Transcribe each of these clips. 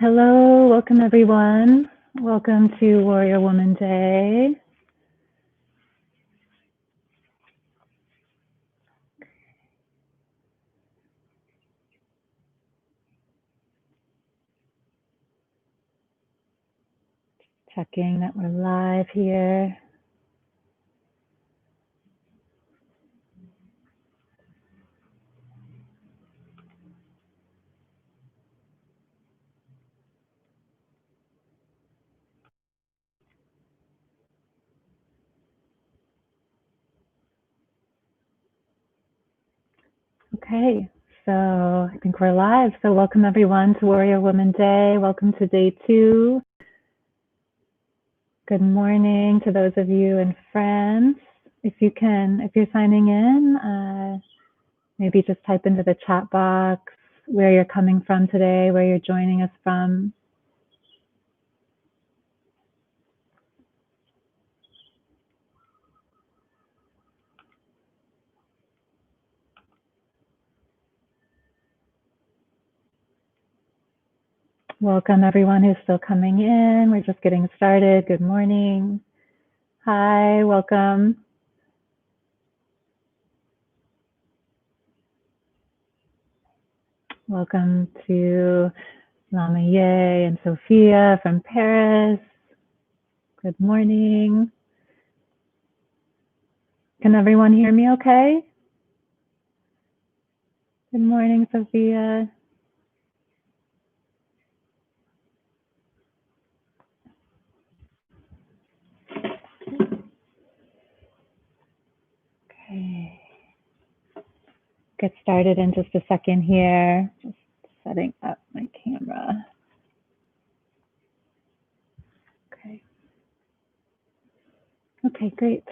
Hello, welcome everyone. Welcome to Warrior Woman Day. Checking that we're live here. Okay, so I think we're live. So welcome everyone to Warrior Woman Day. Welcome to day 2. Good morning to those of you in France. If you're signing in, maybe just type into the chat box where you're coming from today, where you're joining us from. Welcome everyone who's still coming in. We're just getting started. Good morning. Hi, welcome. Welcome to Lama Ye and Sophia from Paris. Good morning. Can everyone hear me okay? Good morning, Sophia. Okay. Get started in just a second here. Just setting up my camera. Okay. Okay, great.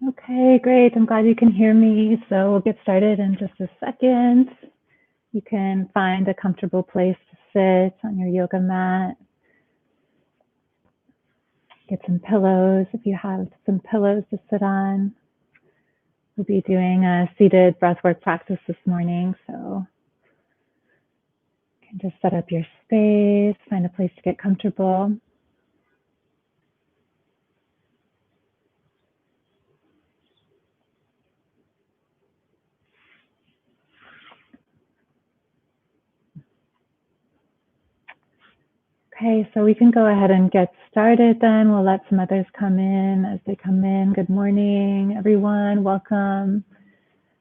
Okay, great. I'm glad you can hear me. So we'll get started in just a second. You can find a comfortable place to sit on your yoga mat. Get some pillows if you have some pillows to sit on. We'll be doing a seated breathwork practice this morning, so you can just set up your space, find a place to get comfortable. Okay, so we can go ahead and get started then. We'll let some others come in as they come in. Good morning, everyone. Welcome.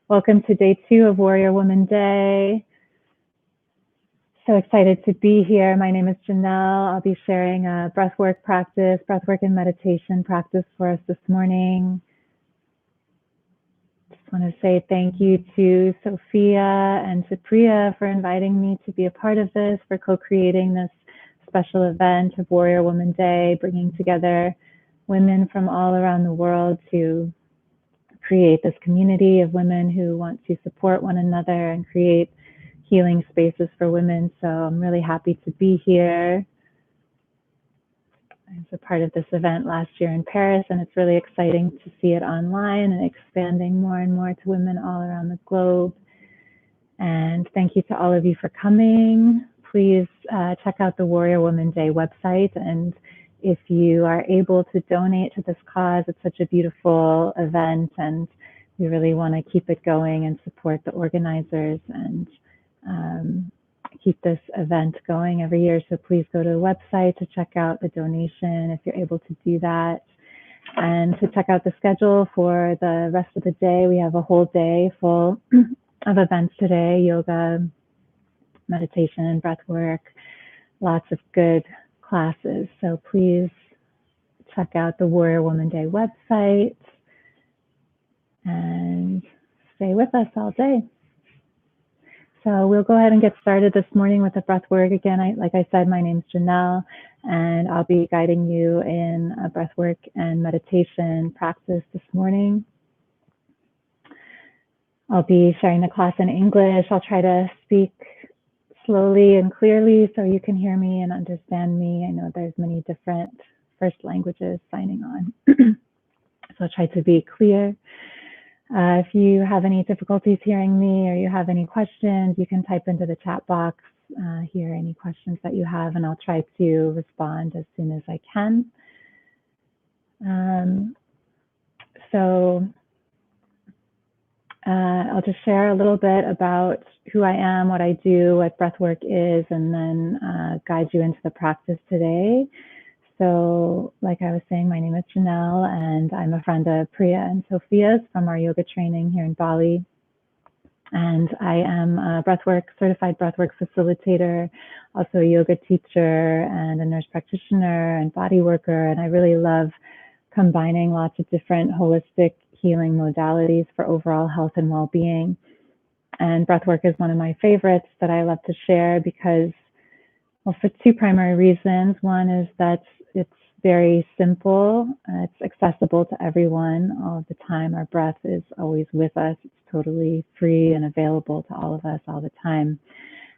Welcome to day 2 of Warrior Woman Day. So excited to be here. My name is Janel. I'll be sharing a breathwork and meditation practice for us this morning. Just want to say thank you to Sophia and to Priya for inviting me to be a part of this, for co-creating this special event of Warrior Woman Day, bringing together women from all around the world to create this community of women who want to support one another and create healing spaces for women. So I'm really happy to be here. I was a part of this event last year in Paris, and it's really exciting to see it online and expanding more and more to women all around the globe. And thank you to all of you for coming. Please check out the Warrior Woman Day website, and if you are able to donate to this cause, it's such a beautiful event, and we really want to keep it going and support the organizers and keep this event going every year. So please go to the website to check out the donation if you're able to do that. And to check out the schedule for the rest of the day, we have a whole day full of events today: yoga, meditation, breath work, lots of good classes. So please check out the Warrior Woman Day website and stay with us all day. So we'll go ahead and get started this morning with the breath work. Again, like I said, my name's Janel, and I'll be guiding you in a breath work and meditation practice this morning. I'll be sharing the class in English. I'll try to speak slowly and clearly so you can hear me and understand me. I know there's many different first languages signing on. So I'll try to be clear. If you have any difficulties hearing me or you have any questions, you can type into the chat box here any questions that you have, and I'll try to respond as soon as I can. I'll just share a little bit about who I am, what I do, what breathwork is, and then guide you into the practice today. So like I was saying, my name is Janel, and I'm a friend of Priya and Sophia's from our yoga training here in Bali. And I am a certified breathwork facilitator, also a yoga teacher and a nurse practitioner and body worker. And I really love combining lots of different holistic healing modalities for overall health and well-being. And breathwork is one of my favorites that I love to share because, well, for two primary reasons. One is that it's very simple. It's accessible to everyone all of the time. Our breath is always with us. It's totally free and available to all of us all the time.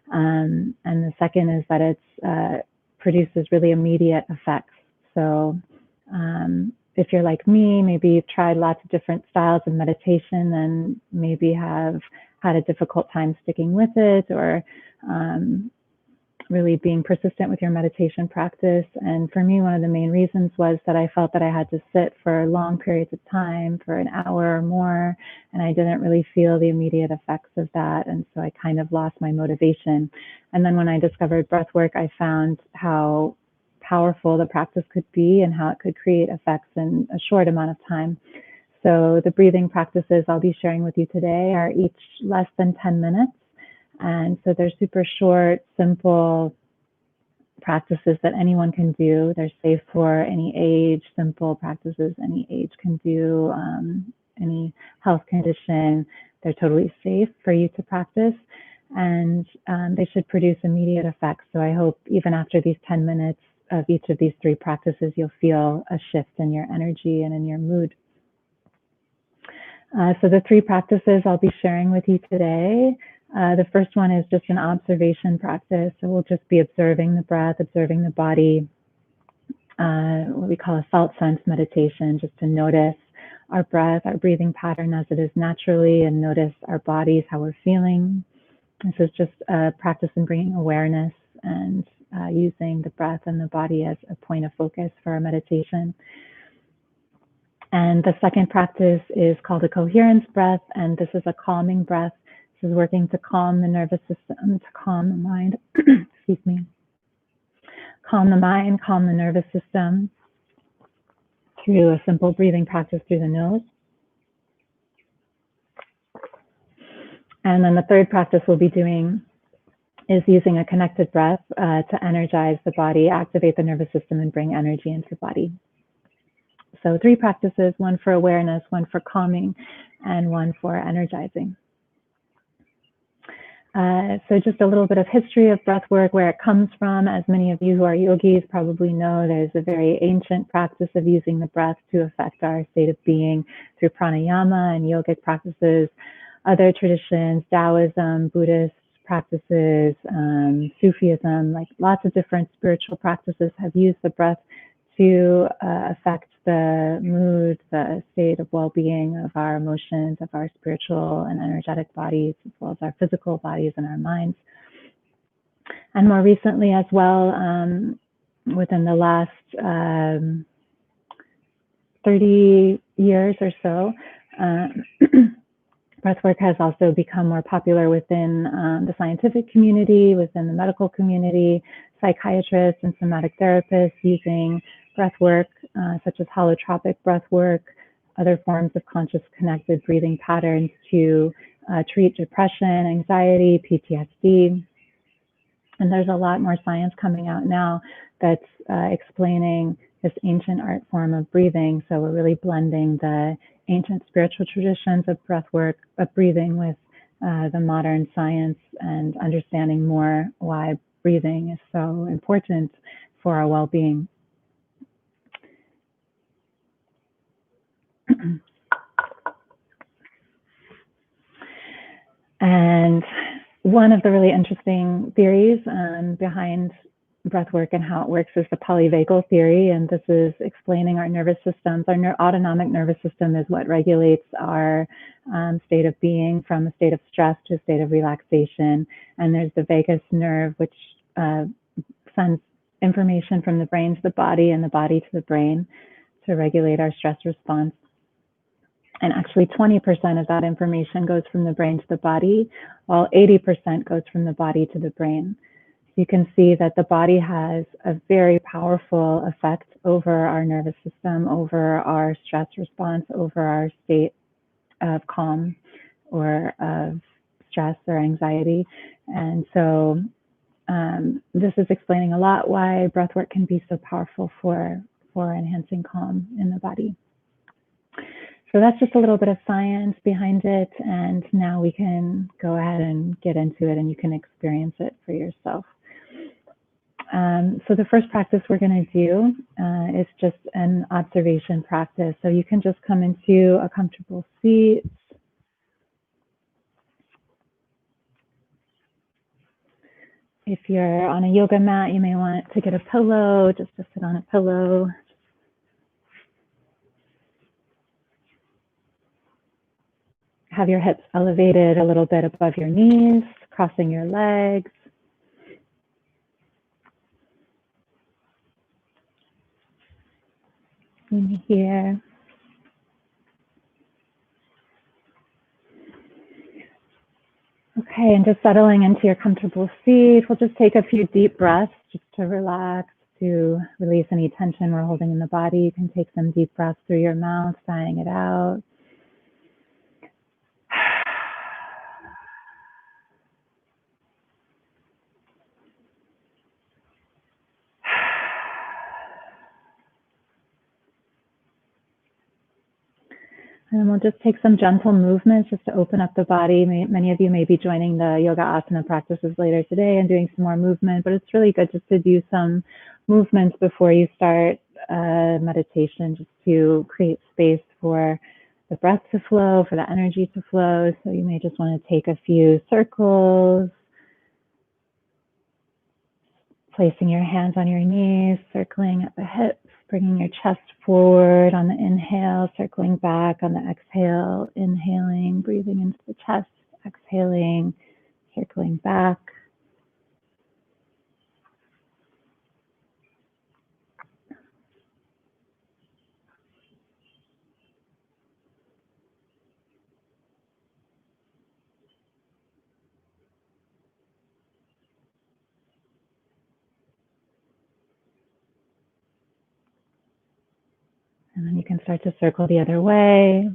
And the second is that it produces really immediate effects. So if you're like me, maybe you've tried lots of different styles of meditation and maybe have had a difficult time sticking with it, or really being persistent with your meditation practice. And for me, one of the main reasons was that I felt that I had to sit for long periods of time, for an hour or more, and I didn't really feel the immediate effects of that. And so I kind of lost my motivation. And then when I discovered breathwork, I found how powerful the practice could be and how it could create effects in a short amount of time. So the breathing practices I'll be sharing with you today are each less than 10 minutes. And so they're super short, simple practices that anyone can do. They're safe for any age, simple practices any age can do, any health condition. They're totally safe for you to practice, and they should produce immediate effects. So I hope even after these 10 minutes of each of these three practices, you'll feel a shift in your energy and in your mood. So the three practices I'll be sharing with you today. The first one is just an observation practice. So we'll just be observing the breath, observing the body, what we call a felt sense meditation, just to notice our breath, our breathing pattern as it is naturally, and notice our bodies, how we're feeling. This is just a practice in bringing awareness and using the breath and the body as a point of focus for our meditation. And the second practice is called a coherence breath, and this is a calming breath. This is working to calm the nervous system, to calm the mind, excuse me, calm the mind, calm the nervous system through a simple breathing practice through the nose. And then the third practice we'll be doing is using a connected breath to energize the body, activate the nervous system, and bring energy into the body. So three practices, one for awareness, one for calming, and one for energizing. So just a little bit of history of breathwork, where it comes from. As many of you who are yogis probably know, there's a very ancient practice of using the breath to affect our state of being through pranayama and yogic practices. Other traditions, Taoism, Buddhist practices, Sufism, like lots of different spiritual practices have used the breath to affect the mood, the state of well-being of our emotions, of our spiritual and energetic bodies, as well as our physical bodies and our minds. And more recently as well, within the last 30 years or so, breathwork has also become more popular within the scientific community, within the medical community. Psychiatrists and somatic therapists using breathwork, such as holotropic breathwork, other forms of conscious connected breathing patterns to treat depression, anxiety, PTSD. And there's a lot more science coming out now that's explaining this ancient art form of breathing. So we're really blending the ancient spiritual traditions of breathwork, of breathing, with the modern science, and understanding more why breathing is so important for our well-being. And one of the really interesting theories behind breathwork and how it works is the polyvagal theory, and this is explaining our nervous systems. Our autonomic nervous system is what regulates our state of being from a state of stress to a state of relaxation. And there's the vagus nerve, which sends information from the brain to the body and the body to the brain to regulate our stress response. And actually 20% of that information goes from the brain to the body, while 80% goes from the body to the brain. So you can see that the body has a very powerful effect over our nervous system, over our stress response, over our state of calm or of stress or anxiety. And so this is explaining a lot why breathwork can be so powerful for enhancing calm in the body. So that's just a little bit of science behind it, and now we can go ahead and get into it and you can experience it for yourself. So the first practice we're going to do is just an observation practice. So you can just come into a comfortable seat. If you're on a yoga mat, you may want to get a pillow, just to sit on a pillow. Have your hips elevated a little bit above your knees, crossing your legs. In here. Okay, and just settling into your comfortable seat, we'll just take a few deep breaths just to relax, to release any tension we're holding in the body. You can take some deep breaths through your mouth, sighing it out. And we'll just take some gentle movements just to open up the body. Many of you may be joining the yoga asana practices later today and doing some more movement, but it's really good just to do some movements before you start meditation, just to create space for the breath to flow, for the energy to flow. So you may just want to take a few circles, placing your hands on your knees, circling at the hips, bringing your chest forward on the inhale, circling back on the exhale, inhaling, breathing into the chest, exhaling, circling back. And then you can start to circle the other way.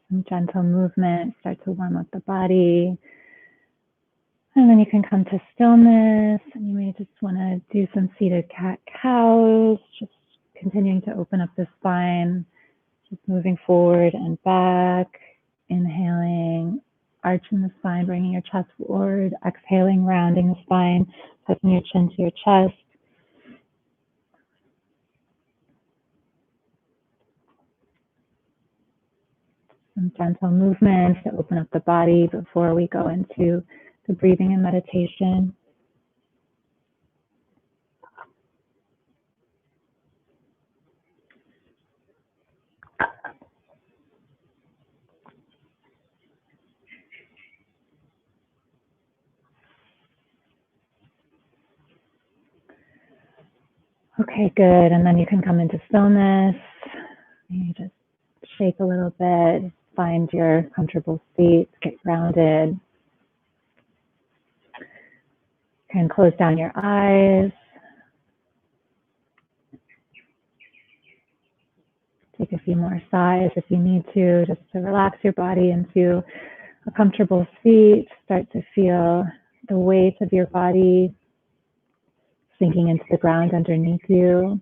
Some gentle movement, start to warm up the body. And then you can come to stillness, and you may just want to do some seated cat-cows, just continuing to open up the spine, just moving forward and back, inhaling, arching the spine, bringing your chest forward, exhaling, rounding the spine, tucking your chin to your chest. Some gentle movements to open up the body before we go into the breathing and meditation. Okay, good. And then you can come into stillness. You just shake a little bit, find your comfortable seat, get grounded. You can close down your eyes. Take a few more sighs if you need to, just to relax your body into a comfortable seat. Start to feel the weight of your body sinking into the ground underneath you.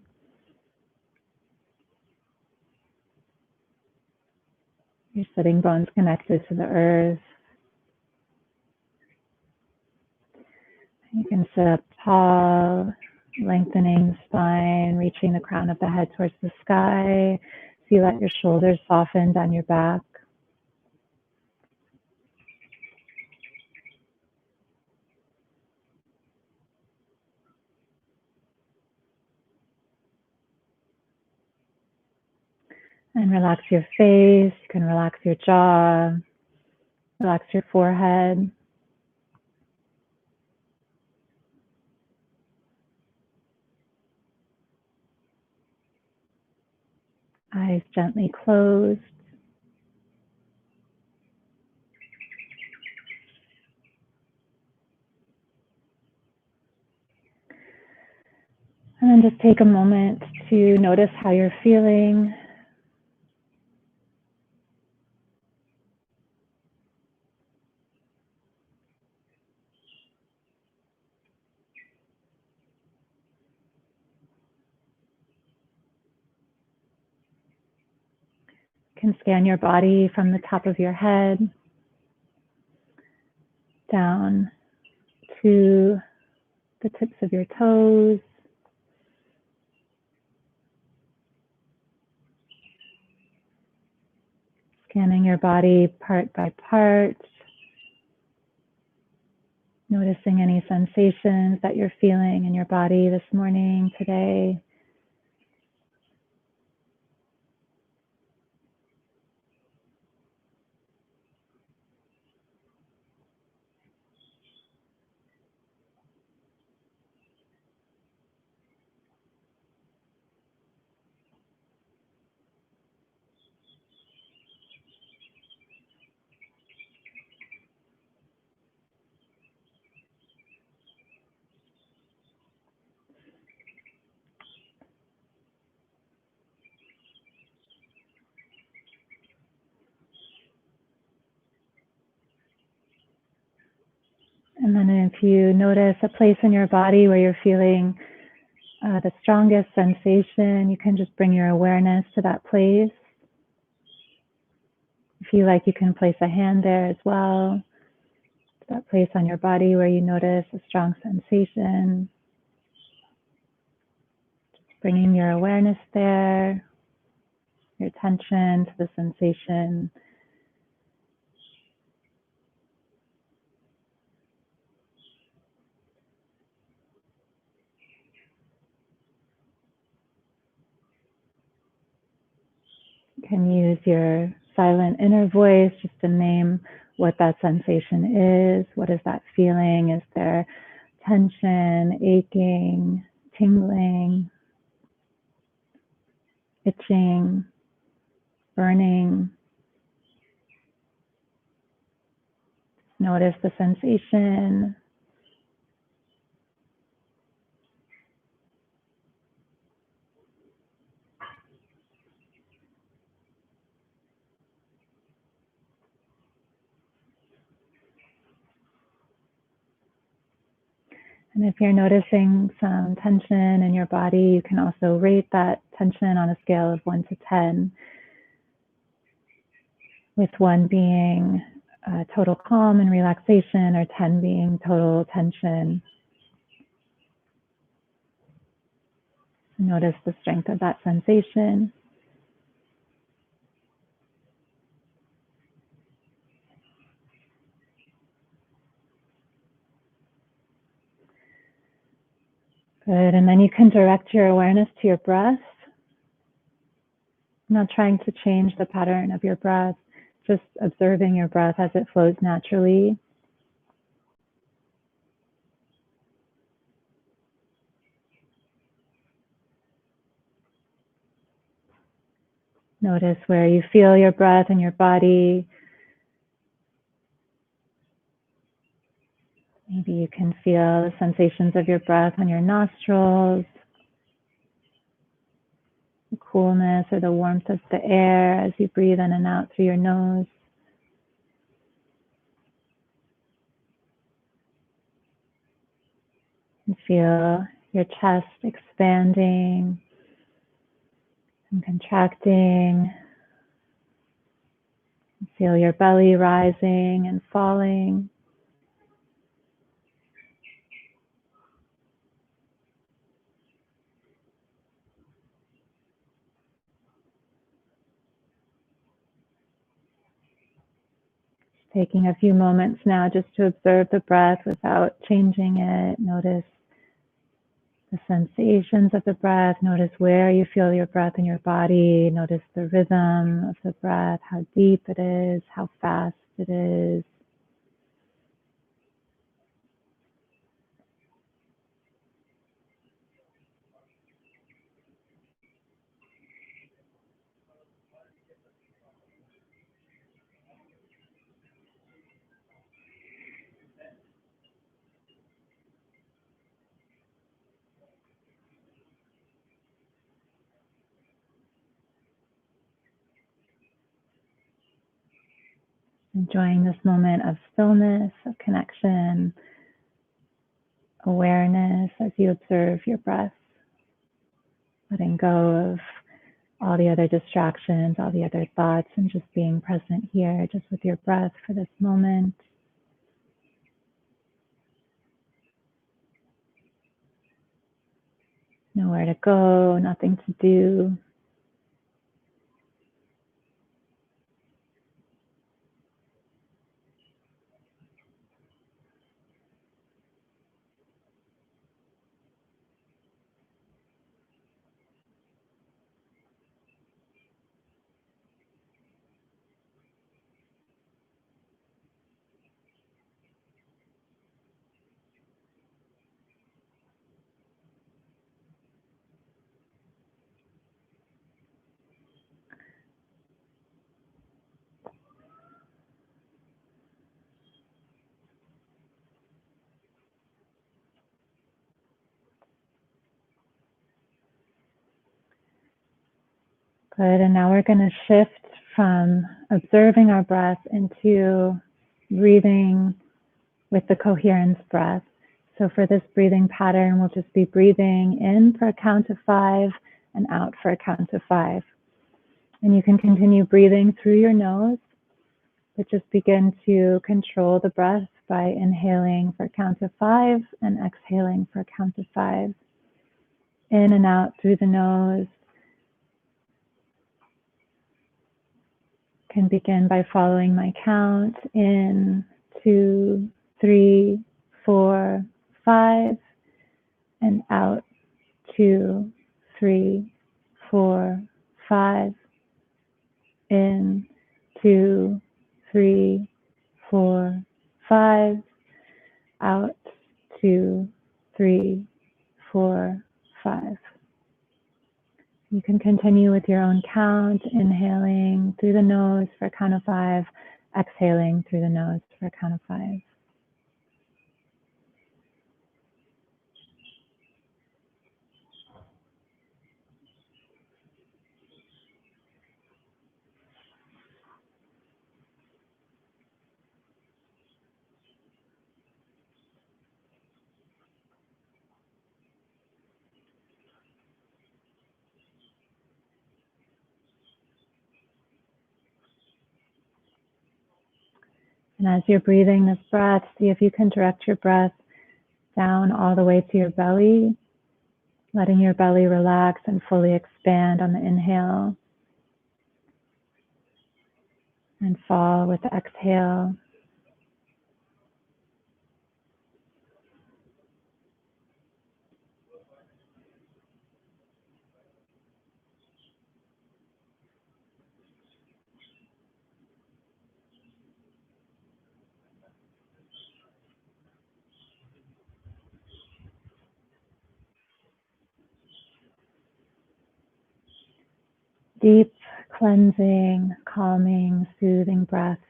Your sitting bones connected to the earth. You can sit up tall, lengthening the spine, reaching the crown of the head towards the sky. So you let your shoulders soften down your back. And relax your face. You can relax your jaw, relax your forehead. Eyes gently closed. And then just take a moment to notice how you're feeling. You can scan your body from the top of your head down to the tips of your toes. Scanning your body part by part. Noticing any sensations that you're feeling in your body this morning, today. And then if you notice a place in your body where you're feeling the strongest sensation, you can just bring your awareness to that place. If you like, you can place a hand there as well. That place on your body where you notice a strong sensation. Just bringing your awareness there, your attention to the sensation. You can use your silent inner voice just to name what that sensation is. What is that feeling? Is there tension, aching, tingling, itching, burning? Notice the sensation. And if you're noticing some tension in your body, you can also rate that tension on a scale of 1 to 10, with 1 being total calm and relaxation, or 10 being total tension. Notice the strength of that sensation. Good, and then you can direct your awareness to your breath. Not trying to change the pattern of your breath, just observing your breath as it flows naturally. Notice where you feel your breath in your body. Maybe you can feel the sensations of your breath on your nostrils, the coolness or the warmth of the air as you breathe in and out through your nose. And feel your chest expanding and contracting. Feel your belly rising and falling. Taking a few moments now just to observe the breath without changing it. Notice the sensations of the breath. Notice where you feel your breath in your body. Notice the rhythm of the breath, how deep it is, how fast it is. Enjoying this moment of stillness, of connection, awareness as you observe your breath, letting go of all the other distractions, all the other thoughts, and just being present here, just with your breath for this moment. Nowhere to go, nothing to do. Good, and now we're going to shift from observing our breath into breathing with the coherence breath. So for this breathing pattern, we'll just be breathing in for a count of 5 and out for a count of 5. And you can continue breathing through your nose, but just begin to control the breath by inhaling for a count of 5 and exhaling for a count of 5. In and out through the nose. Can begin by following my count. In, 2, 3, 4, 5, and out. 2, 3, 4, 5. In, 2, 3, 4, 5. Out. 2, 3, 4, 5. You can continue with your own count, inhaling through the nose for a count of 5, exhaling through the nose for a count of 5. And as you're breathing this breath, see if you can direct your breath down all the way to your belly, letting your belly relax and fully expand on the inhale and fall with the exhale. Deep, cleansing, calming, soothing breaths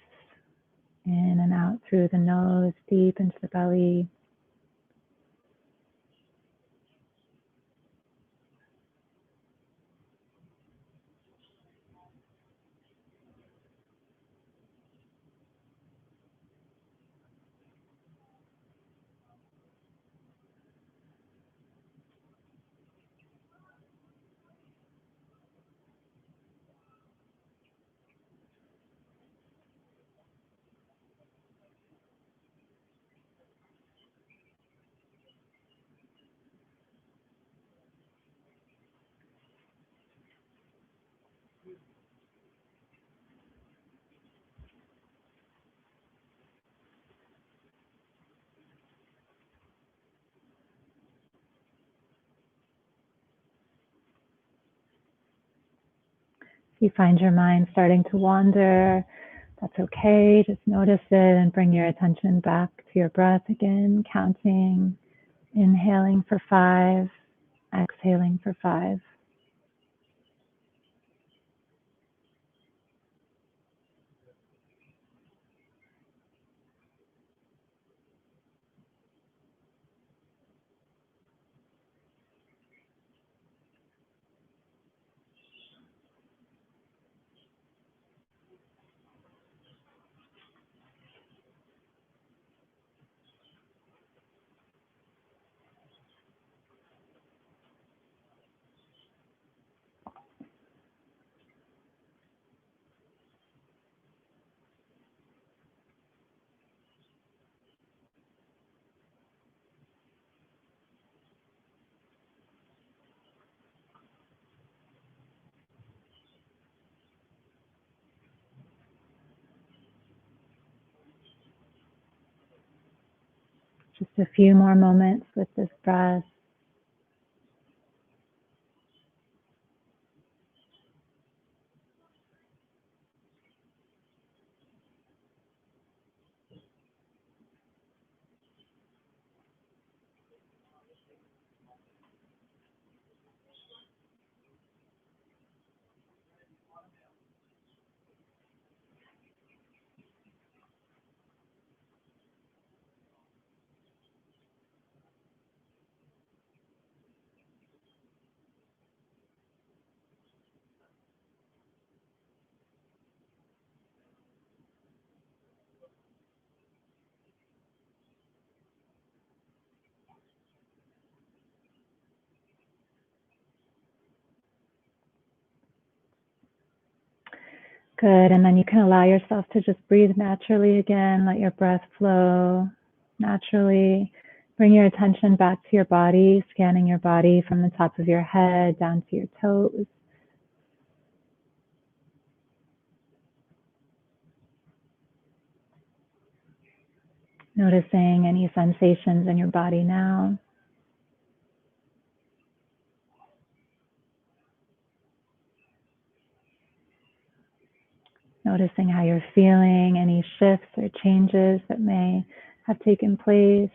in and out through the nose, deep into the belly. If you find your mind starting to wander, that's okay. Just notice it and bring your attention back to your breath again, counting, inhaling for 5, exhaling for 5. Just a few more moments with this breath. Good, and then you can allow yourself to just breathe naturally again. Let your breath flow naturally. Bring your attention back to your body, scanning your body from the top of your head down to your toes. Noticing any sensations in your body now. Noticing how you're feeling, any shifts or changes that may have taken place.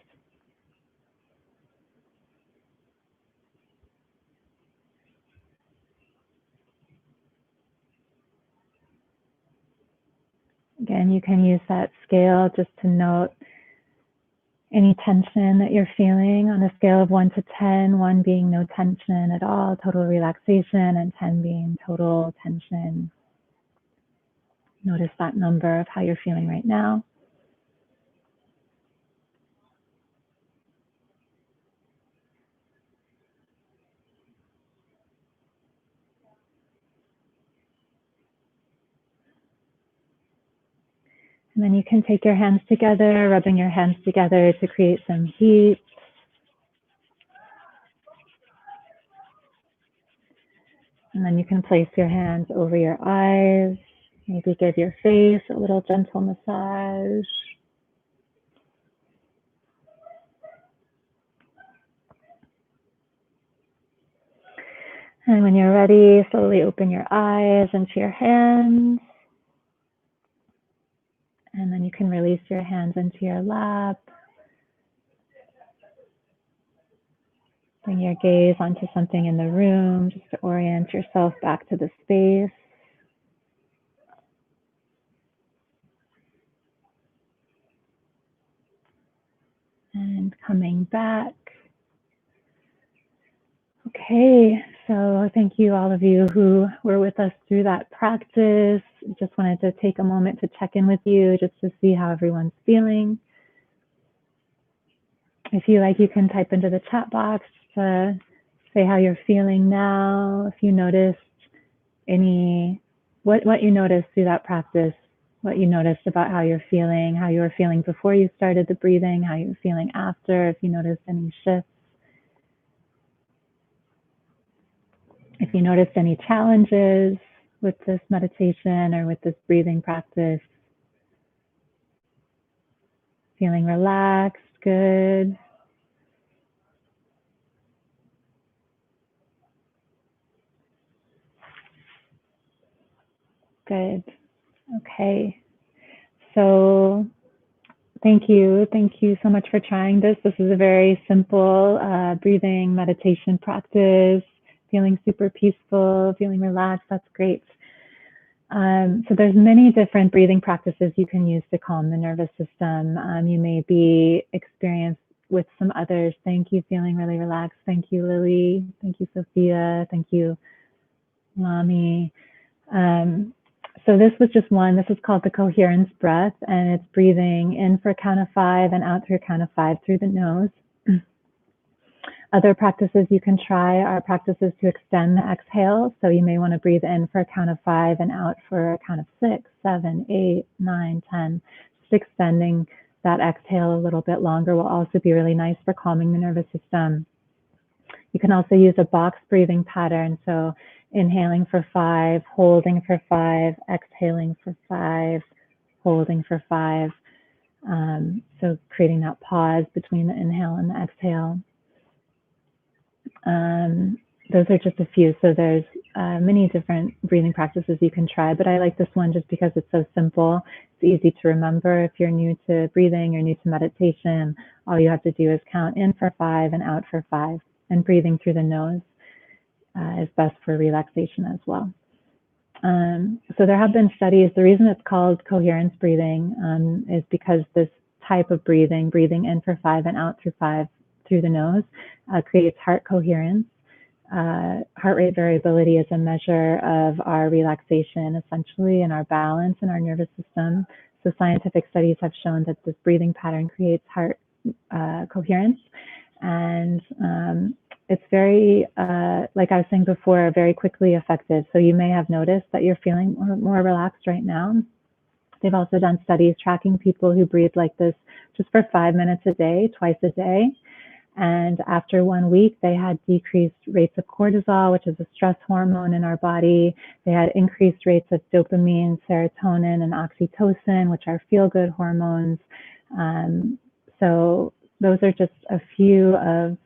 Again, you can use that scale just to note any tension that you're feeling on a scale of 1 to 10, 1 being no tension at all, total relaxation, and 10 being total tension. Notice that number of how you're feeling right now. And then you can take your hands together, rubbing your hands together to create some heat. And then you can place your hands over your eyes. Maybe give your face a little gentle massage. And when you're ready, slowly open your eyes into your hands. And then you can release your hands into your lap. Bring your gaze onto something in the room just to orient yourself back to the space. And coming back. Okay, so thank you all of you who were with us through that practice. Just wanted to take a moment to check in with you just to see how everyone's feeling. If you like, you can type into the chat box to say how you're feeling now. If you noticed what you noticed through that practice, what you noticed about how you're feeling, how you were feeling before you started the breathing, how you were feeling after, if you noticed any shifts. If you noticed any challenges with this meditation or with this breathing practice, feeling relaxed, good. Good. Okay. So thank you. Thank you so much for trying this. This is a very simple breathing meditation practice. Feeling super peaceful, feeling relaxed. That's great. So there's many different breathing practices you can use to calm the nervous system. You may be experienced with some others. Thank you, feeling really relaxed. Thank you, Lily. Thank you, Sophia. Thank you, Lami. So this was just one. This is called the coherence breath, and it's breathing in for a count of 5 and out through a count of 5 through the nose. Other practices you can try are practices to extend the exhale. So you may want to breathe in for a count of 5 and out for a count of 6, 7, 8, 9, 10. Just extending that exhale a little bit longer will also be really nice for calming the nervous system. You can also use a box breathing pattern. So inhaling for 5, holding for 5, exhaling for 5, holding for 5. So creating that pause between the inhale and the exhale. Those are just a few. So there's many different breathing practices you can try, but I like this one just because it's so simple. It's easy to remember. If you're new to breathing or new to meditation, all you have to do is count in for 5 and out for 5, and breathing through the nose is best for relaxation as well. So there have been studies. The reason it's called coherence breathing is because this type of breathing in for 5 and out through 5 through the nose creates heart coherence. Heart rate variability is a measure of our relaxation, essentially, and our balance in our nervous system. So scientific studies have shown that this breathing pattern creates heart coherence. And it's very, like I was saying before, very quickly effective. So you may have noticed that you're feeling more relaxed right now. They've also done studies tracking people who breathe like this just for 5 minutes a day, twice a day. And after 1 week, they had decreased rates of cortisol, which is a stress hormone in our body. They had increased rates of dopamine, serotonin, and oxytocin, which are feel-good hormones. So those are just a few of,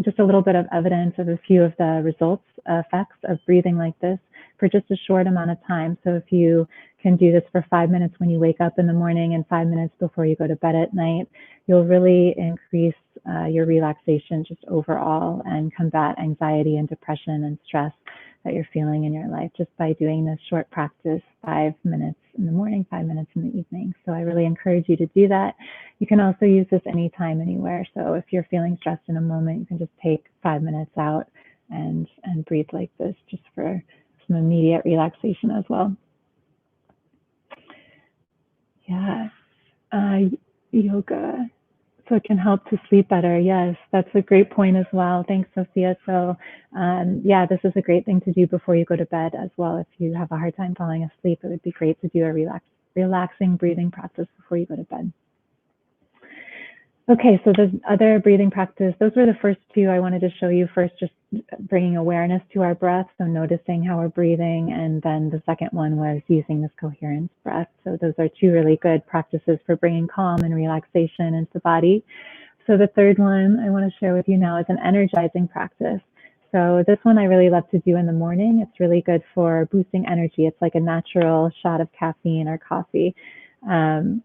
just a little bit of evidence of a few of the results, effects of breathing like this for just a short amount of time. So if you can do this for 5 minutes when you wake up in the morning and 5 minutes before you go to bed at night, you'll really increase your relaxation just overall and combat anxiety and depression and stress that you're feeling in your life just by doing this short practice, 5 minutes in the morning, 5 minutes in the evening. So I really encourage you to do that. You can also use this anytime, anywhere. So if you're feeling stressed in a moment, you can just take 5 minutes out and breathe like this just for some immediate relaxation as well. Yeah, yoga. So it can help to sleep better. Yes, that's a great point as well. Thanks, Sophia. So yeah, this is a great thing to do before you go to bed as well. If you have a hard time falling asleep, it would be great to do a relaxing breathing practice before you go to bed. Okay, so the other breathing practice, those were the first two I wanted to show you. First, just bringing awareness to our breath, so noticing how we're breathing, and then the second one was using this coherence breath. So those are two really good practices for bringing calm and relaxation into the body. So the third one I want to share with you now is an energizing practice. So this one I really love to do in the morning. It's really good for boosting energy. It's like a natural shot of caffeine or coffee. Some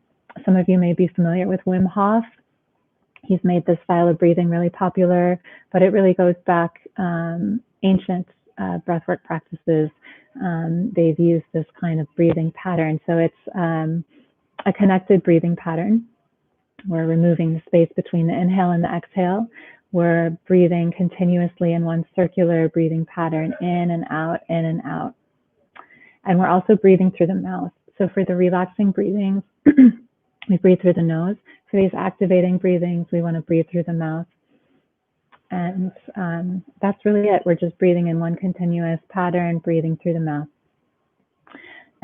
of you may be familiar with Wim Hof. He's made this style of breathing really popular, but it really goes back ancient breathwork practices. They've used this kind of breathing pattern. So it's a connected breathing pattern. We're removing the space between the inhale and the exhale. We're breathing continuously in one circular breathing pattern, in and out, in and out. And we're also breathing through the mouth. So for the relaxing breathings, we breathe through the nose. For these activating breathings, we want to breathe through the mouth. And that's really it. We're just breathing in one continuous pattern, breathing through the mouth.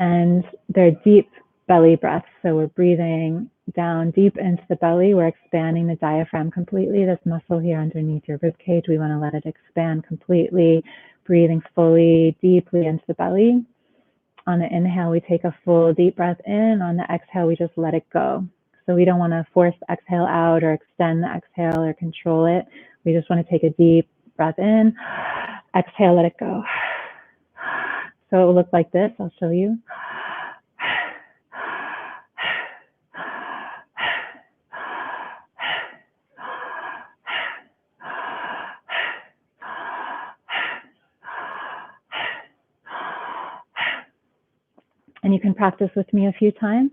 And they're deep belly breaths. So we're breathing down deep into the belly. We're expanding the diaphragm completely. This muscle here underneath your rib cage, we want to let it expand completely, breathing fully, deeply into the belly. On the inhale, we take a full deep breath in. On the exhale, we just let it go. So we don't want to force the exhale out or extend the exhale or control it. We just want to take a deep breath in, exhale, let it go. So it will look like this. I'll show you. And you can practice with me a few times.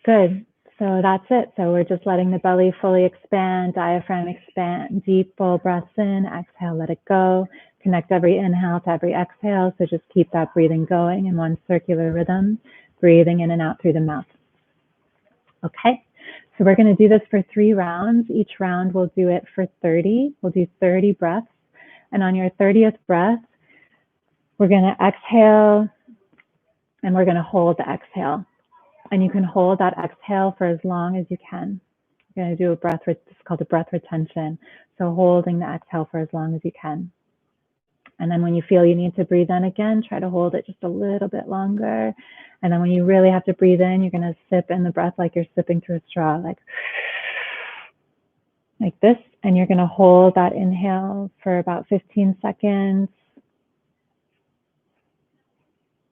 Good. So that's it. So we're just letting the belly fully expand, diaphragm expand, deep full breaths in, exhale, let it go. Connect every inhale to every exhale. So just keep that breathing going in one circular rhythm, breathing in and out through the mouth. Okay. So we're going to do this for 3 rounds. Each round we'll do it for 30. We'll do 30 breaths. And on your 30th breath, we're going to exhale and we're going to hold the exhale. And you can hold that exhale for as long as you can. You're going to do a breath, it's called a breath retention. So holding the exhale for as long as you can. And then when you feel you need to breathe in again, try to hold it just a little bit longer. And then when you really have to breathe in, you're going to sip in the breath like you're sipping through a straw, like this. And you're going to hold that inhale for about 15 seconds.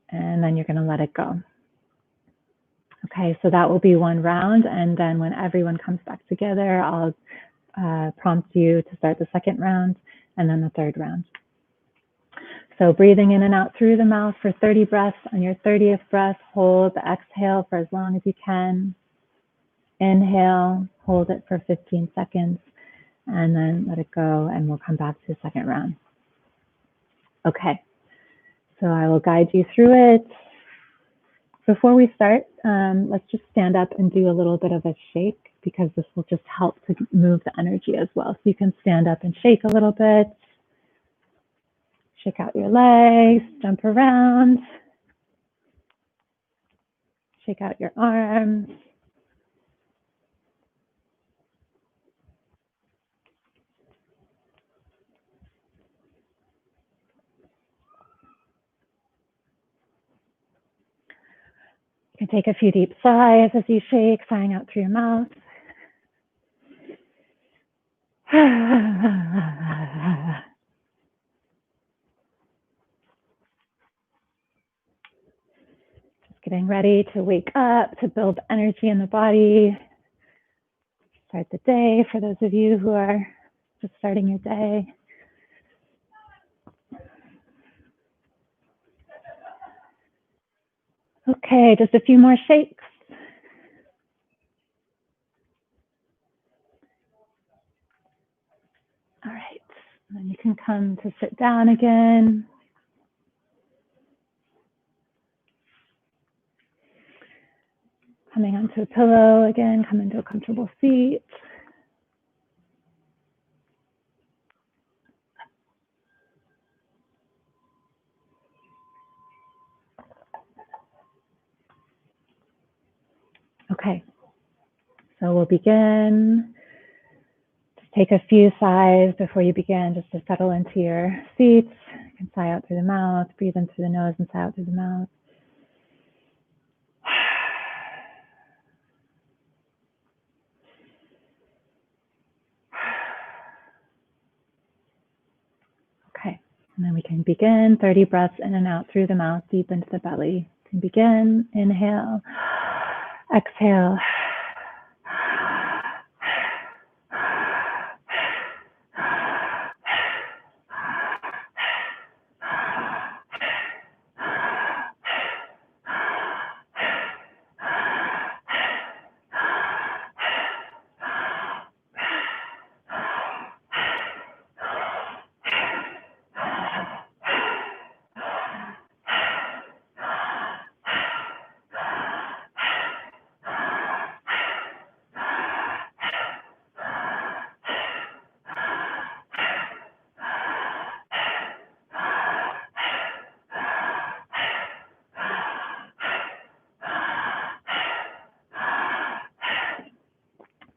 And then you're going to let it go. Okay, so that will be 1 round. And then when everyone comes back together, I'll prompt you to start the 2nd round and then the 3rd round. So breathing in and out through the mouth for 30 breaths. On your 30th breath, hold the exhale for as long as you can. Inhale, hold it for 15 seconds, and then let it go, and we'll come back to the 2nd round. Okay, so I will guide you through it. Before we start, let's just stand up and do a little bit of a shake because this will just help to move the energy as well. So you can stand up and shake a little bit. Shake out your legs, jump around. Shake out your arms. You can take a few deep sighs as you shake, sighing out through your mouth. Just getting ready to wake up, to build energy in the body. Start the day for those of you who are just starting your day. Okay, just a few more shakes. All right, and then you can come to sit down again. Coming onto a pillow again, come into a comfortable seat. Okay, so we'll begin. Just take a few sighs before you begin, just to settle into your seats. You can sigh out through the mouth, breathe in through the nose and sigh out through the mouth. Okay, and then we can begin 30 breaths in and out through the mouth, deep into the belly. You can begin, inhale, exhale.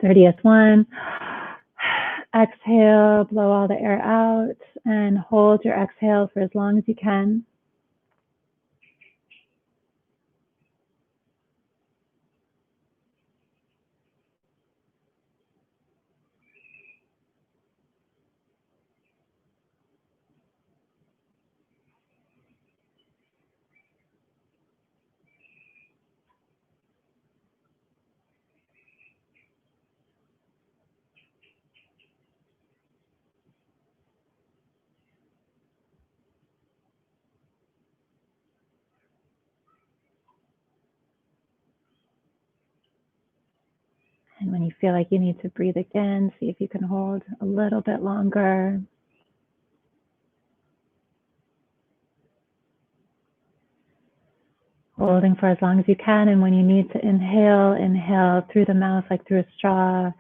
Thirtieth one. Exhale, blow all the air out, and hold your exhale for as long as you can. And when you feel like you need to breathe again, see if you can hold a little bit longer. Holding for as long as you can, and when you need to inhale, inhale through the mouth like through a straw.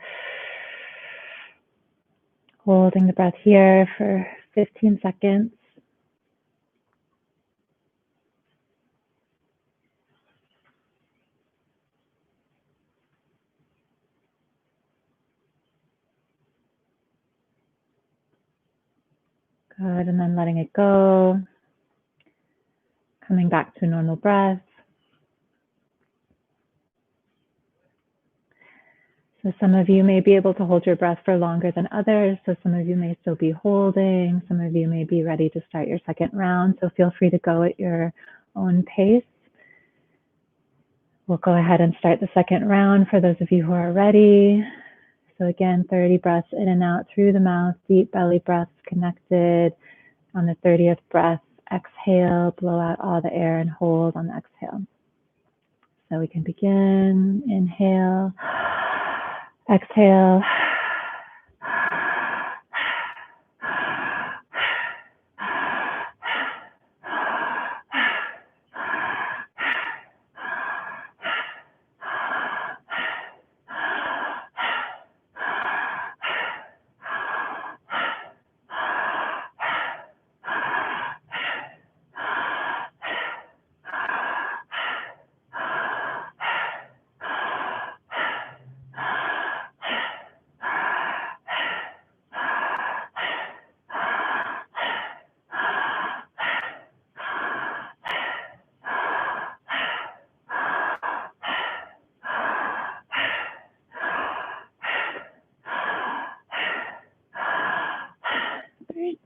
Holding the breath here for 15 seconds. Good, and then letting it go. Coming back to a normal breath. So some of you may be able to hold your breath for longer than others. So some of you may still be holding. Some of you may be ready to start your second round. So feel free to go at your own pace. We'll go ahead and start the second round for those of you who are ready. So again, 30 breaths in and out through the mouth, deep belly breaths connected. On the 30th breath, exhale, blow out all the air and hold on the exhale. So we can begin, inhale, exhale. Great.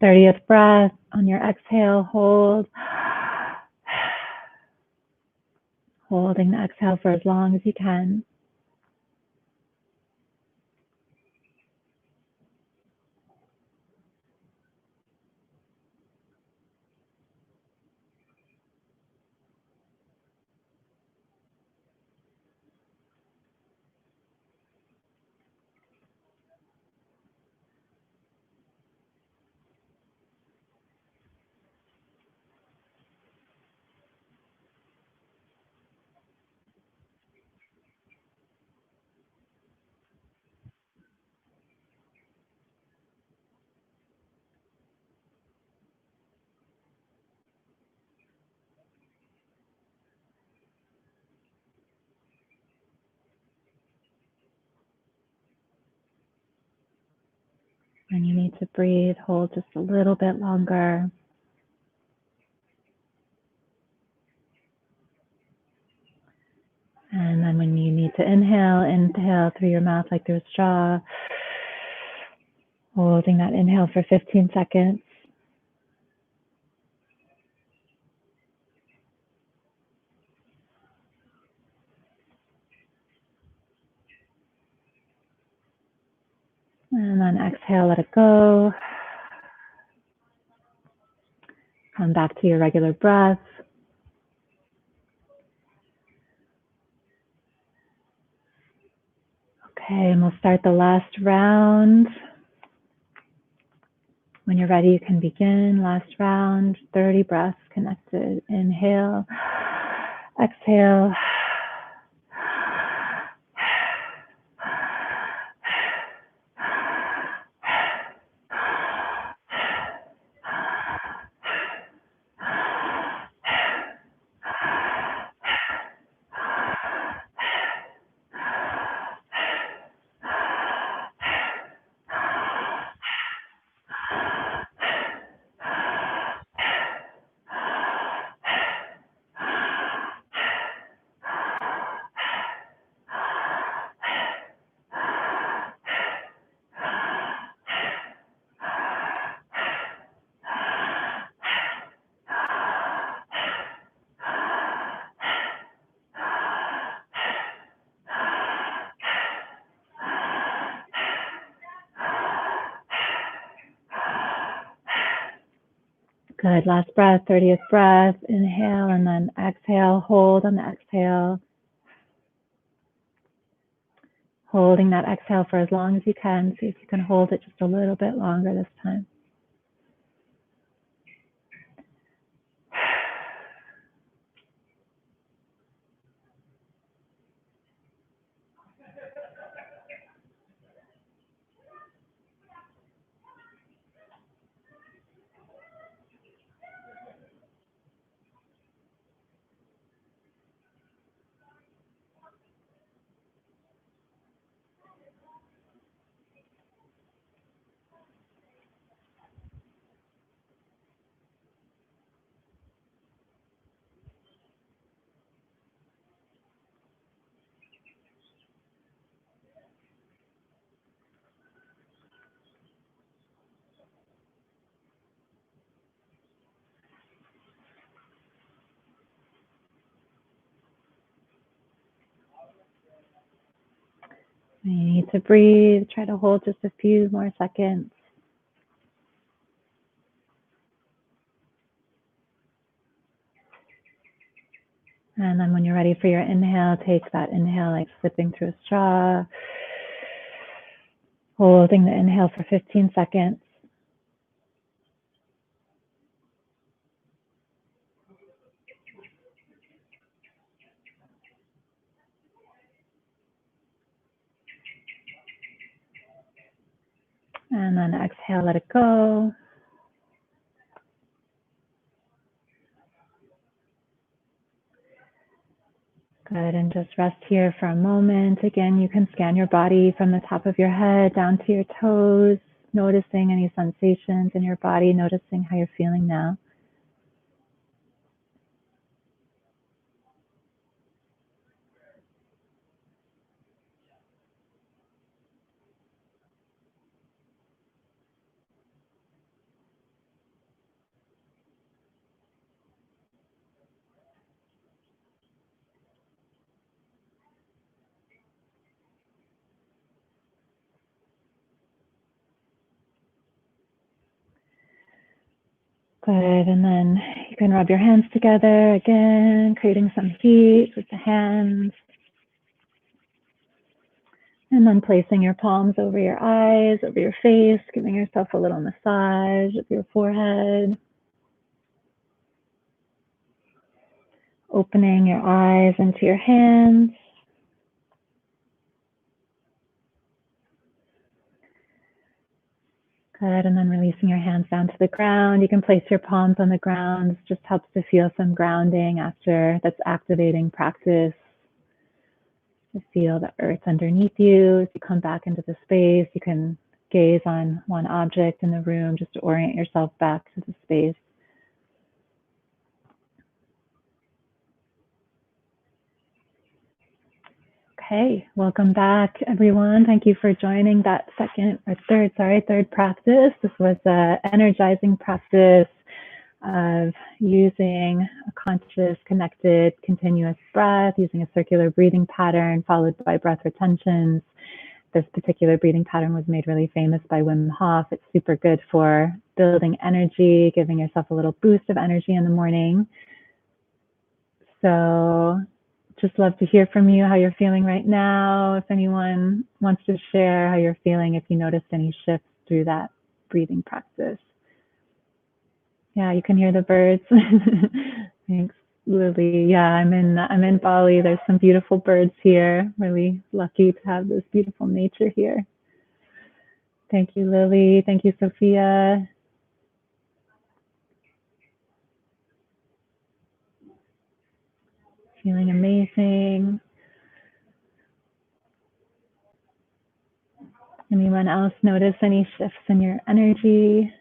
30th breath. On your exhale, hold. Holding the exhale for as long as you can. When you need to breathe, hold just a little bit longer. And then when you need to inhale, inhale through your mouth like through a straw. Holding that inhale for 15 seconds. And then exhale, let it go. Come back to your regular breath. Okay, and we'll start the last round. When you're ready, you can begin. Last round, 30 breaths connected. Inhale, exhale. Good. Last breath, 30th breath. Inhale and then exhale. Hold on the exhale. Holding that exhale for as long as you can. See if you can hold it just a little bit longer this time. You need to breathe. Try to hold just a few more seconds. And then when you're ready for your inhale, take that inhale like sipping through a straw. Holding the inhale for 15 seconds. And then exhale, let it go. Good, and just rest here for a moment. Again, you can scan your body from the top of your head down to your toes, noticing any sensations in your body, noticing how you're feeling now. Good, and then you can rub your hands together again, creating some heat with the hands. And then placing your palms over your eyes, over your face, giving yourself a little massage of your forehead. Opening your eyes into your hands. Good, and then releasing your hands down to the ground. You can place your palms on the ground. This just helps to feel some grounding after that's activating practice. To feel the earth underneath you. As you come back into the space, you can gaze on one object in the room just to orient yourself back to the space. Okay, welcome back, everyone. Thank you for joining that third practice. This was an energizing practice of using a conscious, connected, continuous breath, using a circular breathing pattern followed by breath retentions. This particular breathing pattern was made really famous by Wim Hof. It's super good for building energy, giving yourself a little boost of energy in the morning. So just love to hear from you, how you're feeling right now. If anyone wants to share how you're feeling, if you noticed any shifts through that breathing practice. Yeah, you can hear the birds. Thanks, Lily. Yeah, I'm in Bali. There's some beautiful birds here. Really lucky to have this beautiful nature here. Thank you, Lily. Thank you, Sophia. Feeling amazing. Anyone else notice any shifts in your energy?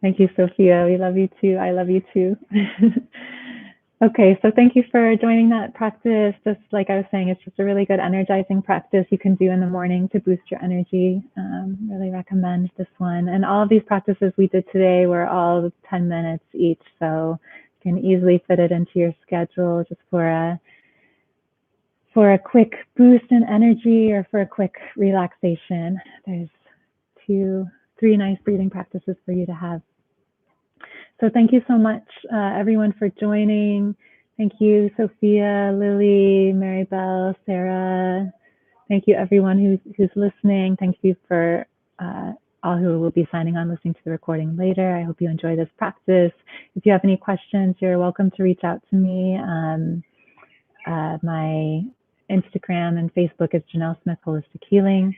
Thank you, Sophia. We love you too. I love you too. Okay, so thank you for joining that practice. Just like I was saying, it's just a really good energizing practice you can do in the morning to boost your energy. Really recommend this one. And all of these practices we did today were all 10 minutes each, so you can easily fit it into your schedule just for a for a quick boost in energy or for a quick relaxation, there's 3 nice breathing practices for you to have. So thank you so much, everyone, for joining. Thank you, Sophia, Lily, Maribel, Sarah. Thank you, everyone who's listening. Thank you for all who will be signing on, listening to the recording later. I hope you enjoy this practice. If you have any questions, you're welcome to reach out to me. My Instagram and Facebook is Janel Smith Holistic Healing.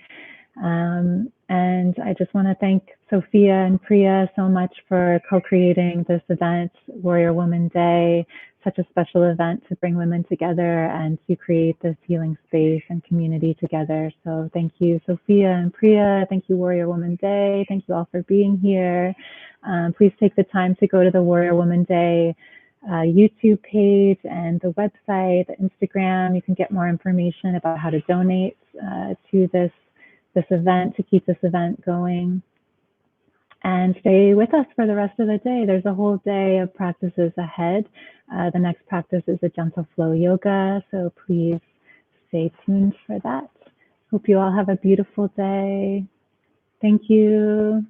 And I just want to thank Sophia and Priya so much for co-creating this event, Warrior Woman Day, such a special event to bring women together and to create this healing space and community together. So thank you, Sophia and Priya. Thank you, Warrior Woman Day. Thank you all for being here. Please take the time to go to the Warrior Woman Day YouTube page and the website, the Instagram. You can get more information about how to donate to this event, to keep this event going. And stay with us for the rest of the day. There's a whole day of practices ahead. The next practice is a gentle flow yoga, so please stay tuned for that. Hope you all have a beautiful day. Thank you.